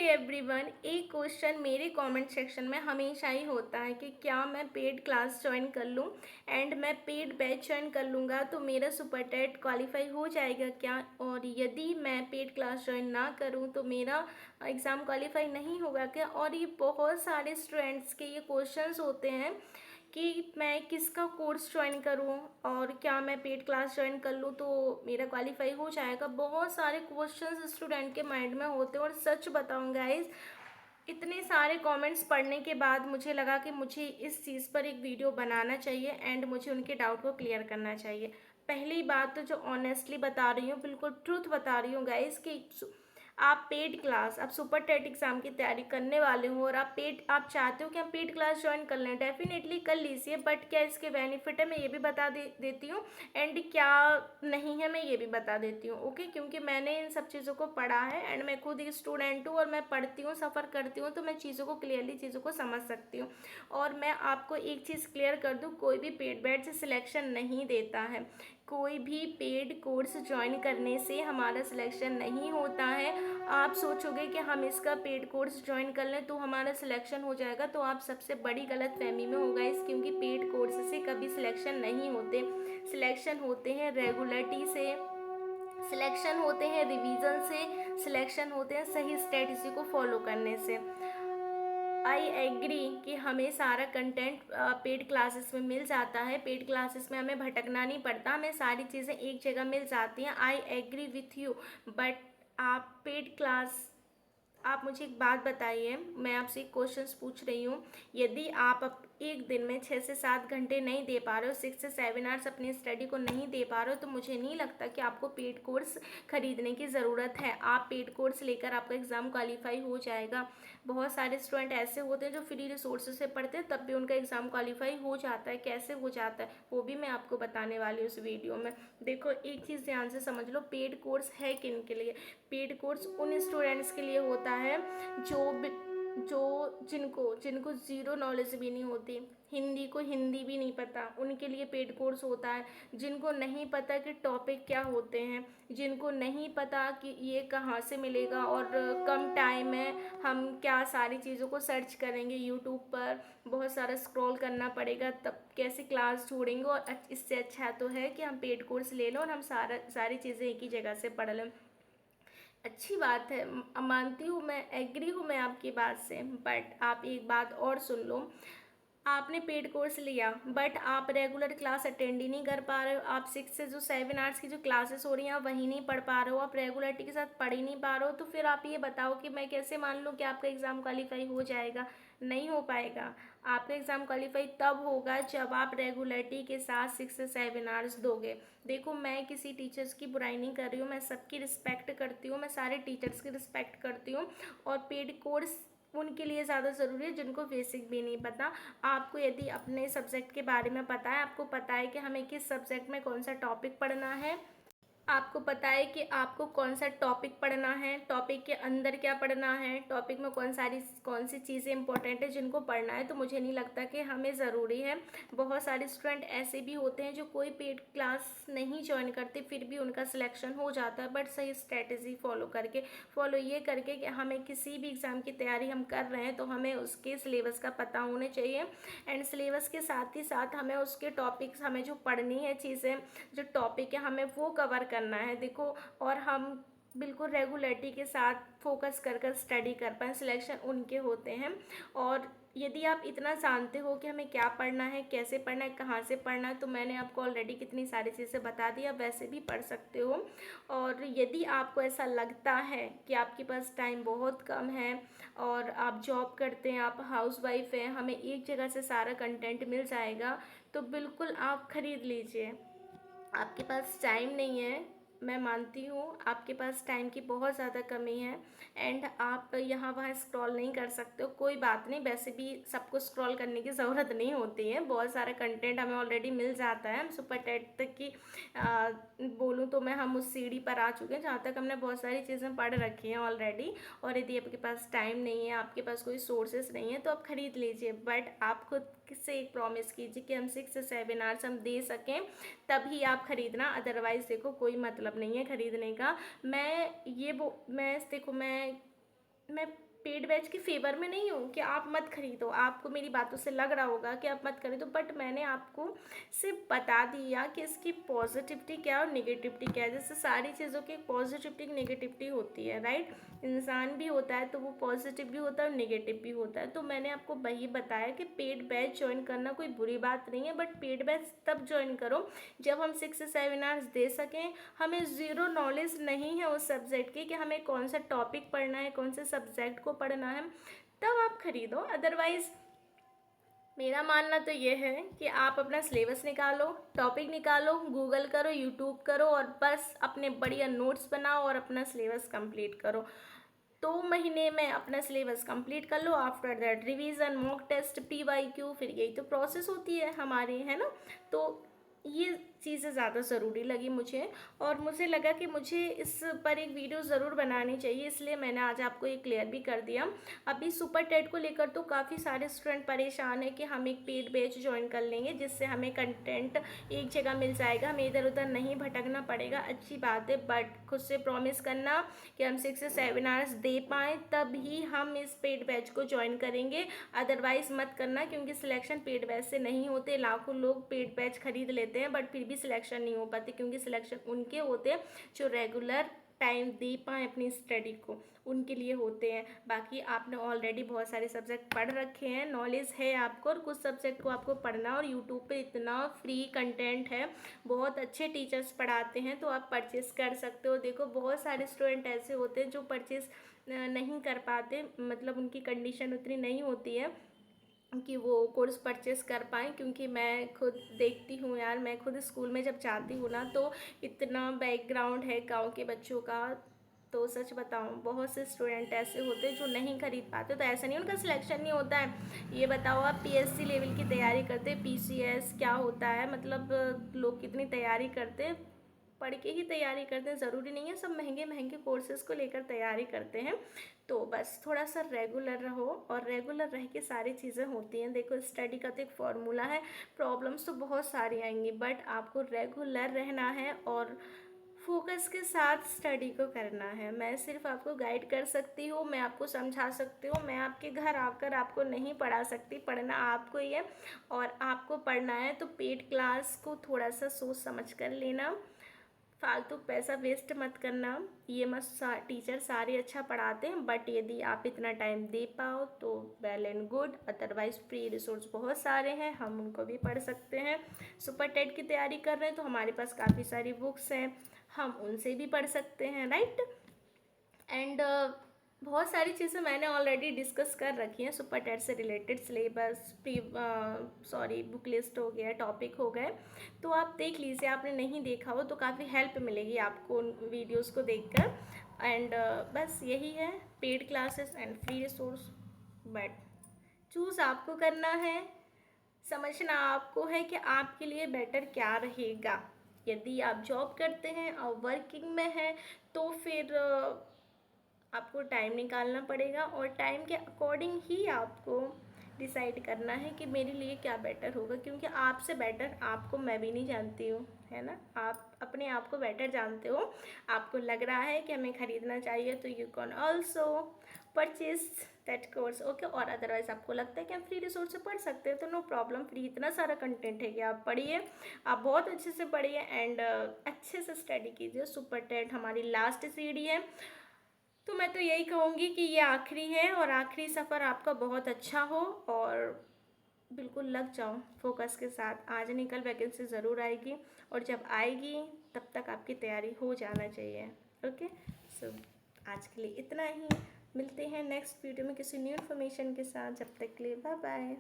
Everyone, एक question मेरे comment section में हमेशा ही होता है कि क्या मैं पेड क्लास ज्वाइन कर लूँ एंड मैं पेड बैच ज्वाइन कर लूँगा तो मेरा सुपर टेट क्वालिफाई हो जाएगा क्या, और यदि मैं पेड क्लास ज्वाइन ना करूँ तो मेरा एग्ज़ाम क्वालिफाई नहीं होगा क्या। और ये बहुत सारे स्टूडेंट्स के ये क्वेश्चंस होते हैं कि मैं किसका कोर्स ज्वाइन करूं और क्या मैं पेड क्लास ज्वाइन कर लूं तो मेरा क्वालिफाई हो जाएगा। बहुत सारे क्वेश्चंस स्टूडेंट के माइंड में होते हैं और सच बताऊं गाइस, इतने सारे कमेंट्स पढ़ने के बाद मुझे लगा कि मुझे इस चीज़ पर एक वीडियो बनाना चाहिए एंड मुझे उनके डाउट को क्लियर करना चाहिए। पहली बात तो जो ऑनेस्टली बता रही हूँ, बिल्कुल ट्रूथ बता रही हूँ गाइस, कि आप पेड क्लास, आप सुपर टेट एग्ज़ाम की तैयारी करने वाले हो और आप चाहते हो कि हम पेड क्लास ज्वाइन कर लें, डेफिनेटली कर लीजिए। बट क्या इसके बेनिफिट है मैं ये भी बता देती हूँ, एंड क्या नहीं है मैं ये भी बता देती हूँ। ओके, क्योंकि मैंने इन सब चीज़ों को पढ़ा है एंड मैं खुद एक स्टूडेंट हूँ और मैं पढ़ती हूँ, सफ़र करती हूँ, तो मैं चीज़ों को क्लियरली चीज़ों को समझ सकती हूँ। और मैं आपको एक चीज़ क्लियर कर दूँ, कोई भी पेड बैच से सिलेक्शन नहीं देता है। कोई भी पेड कोर्स ज्वाइन करने से हमारा सिलेक्शन नहीं होता है। आप सोचोगे कि हम इसका पेड कोर्स ज्वाइन कर लें तो हमारा सिलेक्शन हो जाएगा, तो आप सबसे बड़ी गलतफहमी में होगा इस, क्योंकि पेड कोर्स से कभी सिलेक्शन नहीं होते। सिलेक्शन होते हैं रेगुलरिटी से, सिलेक्शन होते हैं रिवीजन से, सिलेक्शन होते हैं सही स्ट्रेटजी को फॉलो करने से। आई एग्री कि हमें सारा कंटेंट पेड क्लासेस में मिल जाता है, पेड क्लासेस में हमें भटकना नहीं पड़ता, हमें सारी चीज़ें एक जगह मिल जाती हैं। I agree with you, but आप पेड क्लास, आप मुझे एक बात बताइए, मैं आपसे एक क्वेश्चंस पूछ रही हूँ। यदि आप एक दिन में 6 से 7 घंटे नहीं दे पा रहे हो, 6 से 7 आवर्स अपनी स्टडी को नहीं दे पा रहे हो, तो मुझे नहीं लगता कि आपको पेड कोर्स खरीदने की ज़रूरत है। आप पेड कोर्स लेकर आपका एग्ज़ाम क्वालिफाई हो जाएगा। बहुत सारे स्टूडेंट ऐसे होते हैं जो फ्री रिसोर्सेज से पढ़ते हैं तब भी उनका एग्ज़ाम क्वालिफाई हो जाता है। कैसे हो जाता है वो भी मैं आपको बताने वाली हूँ इस वीडियो में। देखो, एक चीज़ ध्यान से समझ लो, पेड कोर्स है किन के लिए? पेड कोर्स उन स्टूडेंट्स के लिए होता है जिनको जिनको ज़ीरो नॉलेज भी नहीं होती, हिंदी को हिंदी भी नहीं पता, उनके लिए पेड कोर्स होता है। जिनको नहीं पता कि टॉपिक क्या होते हैं, जिनको नहीं पता कि ये कहाँ से मिलेगा और कम टाइम में हम क्या सारी चीज़ों को सर्च करेंगे यूट्यूब पर, बहुत सारा स्क्रॉल करना पड़ेगा तब कैसे क्लास छोड़ेंगे, और इससे अच्छा तो है कि हम पेड कोर्स ले लो और हम सारी चीज़ें एक ही जगह से पढ़ लें। अच्छी बात है, मानती हूँ, मैं एग्री हूँ मैं आपकी बात से, बट आप एक बात और सुन लो। आपने पेड कोर्स लिया बट आप रेगुलर क्लास अटेंड ही नहीं कर पा रहे हो, आप 6 से 7 आवर्स की जो क्लासेस हो रही हैं आप वहीं नहीं पढ़ पा रहे हो, आप रेगुलरिटी के साथ पढ़ ही नहीं पा रहे हो, तो फिर आप ये बताओ कि मैं कैसे मान लूँ कि आपका एग्ज़ाम क्वालिफाई हो जाएगा? नहीं हो पाएगा। आपका एग्ज़ाम क्वालिफाई तब होगा जब आप रेगुलरिटी के साथ 6 से 7 आवर्स दोगे। देखो, मैं किसी टीचर्स की बुराई नहीं कर रही हूँ, मैं सबकी रिस्पेक्ट करती हूँ, मैं सारे टीचर्स की रिस्पेक्ट करती हूँ। और पेड कोर्स उनके लिए ज़्यादा ज़रूरी है जिनको बेसिक भी नहीं पता। आपको यदि अपने सब्जेक्ट के बारे में पता है, आपको पता है कि हमें किस सब्जेक्ट में कौन सा टॉपिक पढ़ना है, आपको पता है कि आपको कौन सा टॉपिक पढ़ना है, टॉपिक के अंदर क्या पढ़ना है, टॉपिक में कौन सी चीज़ें इंपॉर्टेंट है जिनको पढ़ना है, तो मुझे नहीं लगता कि हमें ज़रूरी है। बहुत सारे स्टूडेंट ऐसे भी होते हैं जो कोई पेड क्लास नहीं ज्वाइन करते फिर भी उनका सिलेक्शन हो जाता है, बट सही स्ट्रेटजी फॉलो ये करके कि हमें किसी भी एग्ज़ाम की तैयारी हम कर रहे हैं तो हमें उसके सिलेबस का पता होना चाहिए, एंड सिलेबस के साथ ही साथ हमें उसके टॉपिक्स, हमें जो पढ़नी है चीज़ें, जो टॉपिक है हमें वो कवर करना है। देखो, और हम बिल्कुल रेगुलरिटी के साथ फोकस कर स्टडी कर पाएँ, सिलेक्शन उनके होते हैं। और यदि आप इतना जानते हो कि हमें क्या पढ़ना है, कैसे पढ़ना है, कहाँ से पढ़ना है, तो मैंने आपको ऑलरेडी कितनी सारी चीज़ें बता दी, आप वैसे भी पढ़ सकते हो। और यदि आपको ऐसा लगता है कि आपके पास टाइम बहुत कम है और आप जॉब करते हैं, आप हाउसवाइफ हैं, हमें एक जगह से सारा कंटेंट मिल जाएगा, तो बिल्कुल आप ख़रीद लीजिए। आपके पास टाइम नहीं है, मैं मानती हूँ आपके पास टाइम की बहुत ज़्यादा कमी है एंड आप यहाँ वहाँ स्क्रॉल नहीं कर सकते हो, कोई बात नहीं, वैसे भी सबको स्क्रॉल करने की ज़रूरत नहीं होती है, बहुत सारा कंटेंट हमें ऑलरेडी मिल जाता है। हम सुपर टेट तक की बोलूँ तो हम उस सीढ़ी पर आ चुके हैं जहाँ तक हमने बहुत सारी चीज़ें पढ़ रखी हैं ऑलरेडी। और यदि आपके पास टाइम नहीं है, आपके पास कोई सोर्सेस नहीं है, तो आप ख़रीद लीजिए, बट आप खुद से एक प्रॉमिस कीजिए कि हम 6 से 7 आवर्स हम दे सकें, तभी आप खरीदना, अदरवाइज़ देखो कोई मतलब नहीं है खरीदने का। मैं देखो मैं पेड बैच के फेवर में नहीं हूँ कि आप मत खरीदो, आपको मेरी बातों से लग रहा होगा कि आप मत खरीदो, बट मैंने आपको सिर्फ बता दिया कि इसकी पॉजिटिविटी क्या और निगेटिविटी क्या है। जैसे सारी चीज़ों की पॉजिटिविटी निगेटिविटी होती है, राइट। इंसान भी होता है तो वो पॉजिटिव भी होता है और निगेटिव भी होता है। तो मैंने आपको वही बताया कि पेड बैच ज्वाइन करना कोई बुरी बात नहीं है, बट पेड बैच तब ज्वाइन करो जब हम 6 से 7 आवर्स दे सकें। हमें ज़ीरो नॉलेज नहीं है उस सब्जेक्ट की कि हमें कौन सा टॉपिक पढ़ना है, कौन से सब्जेक्ट को पढ़ना है, तब आप खरीदो। अदरवाइज़ मेरा मानना तो ये है कि आप अपना सिलेबस निकालो, टॉपिक निकालो, गूगल करो, यूट्यूब करो और बस अपने बढ़िया नोट्स बनाओ और अपना सिलेबस कंप्लीट करो। 2 महीने में अपना सिलेबस कंप्लीट कर लो। After that revision, mock test, PYQ, फिर यही तो प्रोसेस होती है हमारी, है ना। तो ये चीज़ें ज़्यादा ज़रूरी लगी मुझे, और मुझे लगा कि मुझे इस पर एक वीडियो ज़रूर बनानी चाहिए, इसलिए मैंने आज आपको ये क्लियर भी कर दिया। अभी सुपर टेट को लेकर तो काफ़ी सारे स्टूडेंट परेशान हैं कि हम एक पेड बैच ज्वाइन कर लेंगे जिससे हमें कंटेंट एक जगह मिल जाएगा, हमें इधर उधर नहीं भटकना पड़ेगा। अच्छी बात है, बट खुद से प्रॉमिस करना कि हम 6 से 7 आवर्स दे पाएँ तब ही हम इस पेड बैच को ज्वाइन करेंगे। अदरवाइज़ मत करना, क्योंकि सिलेक्शन पेड बैच से नहीं होते। लाखों लोग पेड बैच खरीद लेते हैं बट फिर भी सिलेक्शन नहीं हो पाते, क्योंकि सिलेक्शन उनके होते हैं जो रेगुलर टाइम दे पाएँ अपनी स्टडी को, उनके लिए होते हैं। बाकी आपने ऑलरेडी बहुत सारे सब्जेक्ट पढ़ रखे हैं, नॉलेज है आपको, और कुछ सब्जेक्ट को आपको पढ़ना, और यूट्यूब पे इतना फ्री कंटेंट है, बहुत अच्छे टीचर्स पढ़ाते हैं, तो आप परचेस कर सकते हो। देखो बहुत सारे स्टूडेंट ऐसे होते हैं जो परचेस नहीं कर पाते, मतलब उनकी कंडीशन उतनी नहीं होती है कि वो कोर्स परचेस कर पाएँ। क्योंकि मैं खुद देखती हूँ यार, मैं खुद स्कूल में जब जाती हूँ ना, तो इतना बैकग्राउंड है गांव के बच्चों का, तो सच बताऊँ बहुत से स्टूडेंट ऐसे होते हैं जो नहीं खरीद पाते। तो ऐसा नहीं उनका सिलेक्शन नहीं होता है। ये बताओ आप PSC लेवल की तैयारी करते, PCS क्या होता है, मतलब लोग कितनी तैयारी करते, पढ़ के ही तैयारी करते हैं, ज़रूरी नहीं है सब महंगे महंगे कोर्सेज़ को लेकर तैयारी करते हैं। तो बस थोड़ा सा रेगुलर रहो, और रेगुलर रह के सारी चीज़ें होती हैं। देखो स्टडी का तो एक फॉर्मूला है, प्रॉब्लम्स तो बहुत सारी आएंगी, बट आपको रेगुलर रहना है और फोकस के साथ स्टडी को करना है। मैं सिर्फ आपको गाइड कर सकती हूँ, मैं आपको समझा सकती हूँ, मैं आपके घर आकर आपको नहीं पढ़ा सकती, पढ़ना आपको ही है। और आपको पढ़ना है तो पेड क्लास को थोड़ा सा सोच समझ कर लेना, फालतू पैसा वेस्ट मत करना। ये मत टीचर सारे अच्छा पढ़ाते हैं, बट यदि आप इतना टाइम दे पाओ तो well and good. Otherwise free resource बहुत सारे हैं, हम उनको भी पढ़ सकते हैं। सुपर टेट की तैयारी कर रहे हैं तो हमारे पास काफ़ी सारी बुक्स हैं, हम उनसे भी पढ़ सकते हैं, राइट। एंड बहुत सारी चीज़ें मैंने ऑलरेडी डिस्कस कर रखी हैं सुपर टेट से रिलेटेड, सिलेबस, बुक लिस्ट हो गया, टॉपिक हो गए, तो आप देख लीजिए। आपने नहीं देखा हो तो काफ़ी हेल्प मिलेगी आपको उन वीडियोस को देखकर। एंड बस यही है, paid classes and free resource, but choose आपको करना है, समझना आपको है कि आपके लिए बेटर क्या रहेगा। यदि आप जॉब करते हैं और वर्किंग में हैं तो फिर आपको टाइम निकालना पड़ेगा, और टाइम के अकॉर्डिंग ही आपको डिसाइड करना है कि मेरे लिए क्या बेटर होगा। क्योंकि आपसे बेटर आपको मैं भी नहीं जानती हूँ, है ना। आप अपने आप को बेटर जानते हो, आपको लग रहा है कि हमें ख़रीदना चाहिए तो you can also purchase that course, okay. और अदरवाइज आपको लगता है कि हम फ्री रिसोर्स से पढ़ सकते हैं तो नो प्रॉब्लम, फ्री इतना सारा कंटेंट है कि आप पढ़िए, आप बहुत अच्छे से पढ़िए एंड अच्छे से स्टडी कीजिए। सुपर टेट हमारी लास्ट सीढ़ी है, तो मैं तो यही कहूँगी कि ये आखिरी है, और आखिरी सफ़र आपका बहुत अच्छा हो, और बिल्कुल लग जाओ फोकस के साथ। आज नहीं कल वैकेंसी ज़रूर आएगी, और जब आएगी तब तक आपकी तैयारी हो जाना चाहिए, ओके। सो आज के लिए इतना ही, मिलते हैं नेक्स्ट वीडियो में किसी न्यू इन्फॉर्मेशन के साथ। जब तक के लिए बाय बाय।